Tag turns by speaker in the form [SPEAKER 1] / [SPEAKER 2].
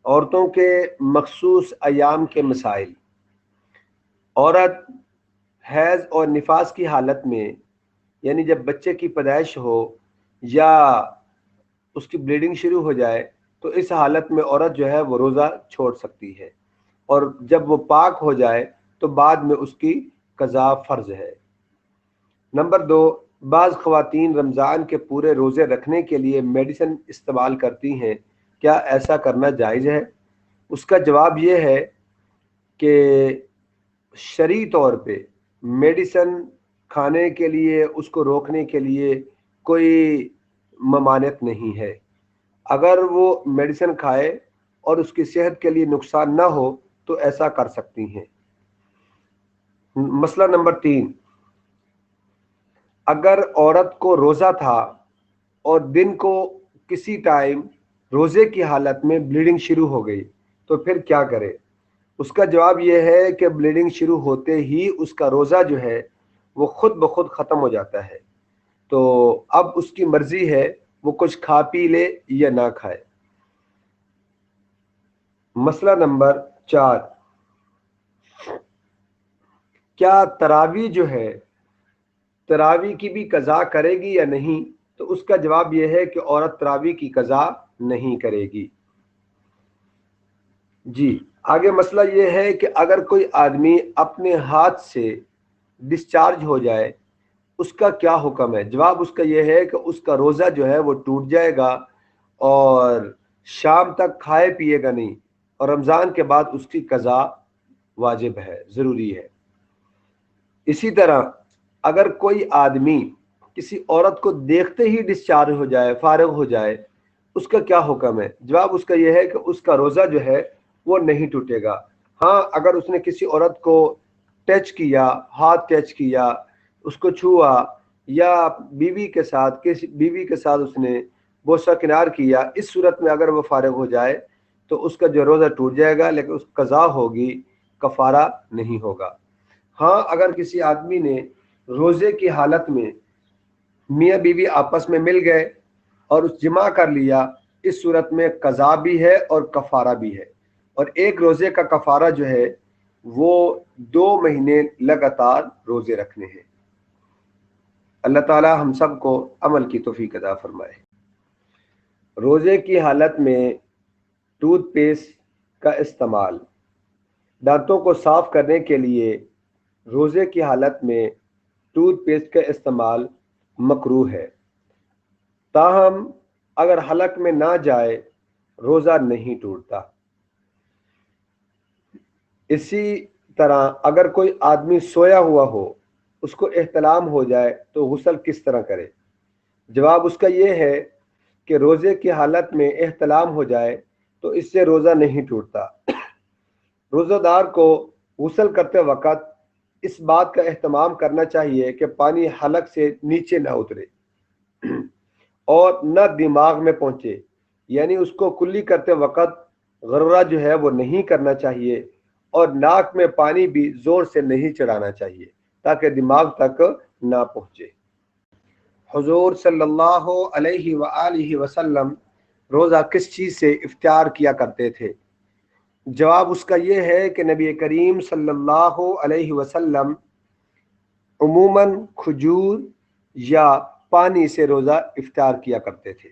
[SPEAKER 1] عورتوں کے مخصوص ایام کے مسائل۔ عورت حیض اور نفاس کی حالت میں، یعنی جب بچے کی پیدائش ہو یا اس کی بلیڈنگ شروع ہو جائے، تو اس حالت میں عورت جو ہے وہ روزہ چھوڑ سکتی ہے، اور جب وہ پاک ہو جائے تو بعد میں اس کی قضا فرض ہے۔ نمبر 2، بعض خواتین رمضان کے پورے روزے رکھنے کے لیے میڈیسن استعمال کرتی ہیں، کیا ایسا کرنا جائز ہے؟ اس کا جواب یہ ہے کہ شرعی طور پہ میڈیسن کھانے کے لیے، اس کو روکنے کے لیے کوئی ممانعت نہیں ہے۔ اگر وہ میڈیسن کھائے اور اس کی صحت کے لیے نقصان نہ ہو تو ایسا کر سکتی ہیں۔ مسئلہ نمبر 3، اگر عورت کو روزہ تھا اور دن کو کسی ٹائم روزے کی حالت میں بلیڈنگ شروع ہو گئی تو پھر کیا کرے؟ اس کا جواب یہ ہے کہ بلیڈنگ شروع ہوتے ہی اس کا روزہ جو ہے وہ خود بخود ختم ہو جاتا ہے، تو اب اس کی مرضی ہے وہ کچھ کھا پی لے یا نہ کھائے۔ مسئلہ نمبر 4، کیا تراویح جو ہے تراویح کی بھی قضا کرے گی یا نہیں؟ تو اس کا جواب یہ ہے کہ عورت تراویح کی قضا نہیں کرے گی۔ جی آگے مسئلہ یہ ہے کہ اگر کوئی آدمی اپنے ہاتھ سے ڈسچارج ہو جائے اس کا کیا حکم ہے؟ جواب اس کا یہ ہے کہ اس کا روزہ جو ہے وہ ٹوٹ جائے گا اور شام تک کھائے پیے گا نہیں، اور رمضان کے بعد اس کی قضا واجب ہے، ضروری ہے۔ اسی طرح اگر کوئی آدمی کسی عورت کو دیکھتے ہی ڈسچارج ہو جائے، فارغ ہو جائے، اس کا کیا حکم ہے؟ جواب اس کا یہ ہے کہ اس کا روزہ جو ہے وہ نہیں ٹوٹے گا۔ ہاں اگر اس نے کسی عورت کو ٹچ کیا، ہاتھ ٹچ کیا، اس کو چھوا، یا بیوی کے ساتھ اس نے بوسہ کنار کیا، اس صورت میں اگر وہ فارغ ہو جائے تو اس کا جو روزہ ٹوٹ جائے گا، لیکن اس قضا ہوگی، کفارہ نہیں ہوگا۔ ہاں اگر کسی آدمی نے روزے کی حالت میں میاں بیوی آپس میں مل گئے اور اس جمع کر لیا، اس صورت میں قضا بھی ہے اور کفارہ بھی ہے، اور ایک روزے کا کفارہ جو ہے وہ 2 مہینے لگاتار روزے رکھنے ہیں۔ اللہ تعالی ہم سب کو عمل کی توفیق عطا فرمائے۔ روزے کی حالت میں ٹوتھ پیسٹ کا استعمال۔ دانتوں کو صاف کرنے کے لیے روزے کی حالت میں ٹوتھ پیسٹ کا استعمال مکروہ ہے، تاہم اگر حلق میں نہ جائے روزہ نہیں ٹوٹتا۔ اسی طرح اگر کوئی آدمی سویا ہوا ہو، اس کو احتلام ہو جائے تو غسل کس طرح کرے؟ جواب اس کا یہ ہے کہ روزے کی حالت میں احتلام ہو جائے تو اس سے روزہ نہیں ٹوٹتا۔ روزہ دار کو غسل کرتے وقت اس بات کا اہتمام کرنا چاہیے کہ پانی حلق سے نیچے نہ اترے اور نہ دماغ میں پہنچے، یعنی اس کو کلی کرتے وقت غرہ جو ہے وہ نہیں کرنا چاہیے، اور ناک میں پانی بھی زور سے نہیں چڑھانا چاہیے تاکہ دماغ تک نہ پہنچے۔ حضور صلی اللہ علیہ وآلہ وسلم روزہ کس چیز سے افطار کیا کرتے تھے؟ جواب اس کا یہ ہے کہ نبی کریم صلی اللہ علیہ وسلم عموماً کھجور یا پانی سے روزہ افطار کیا کرتے تھے۔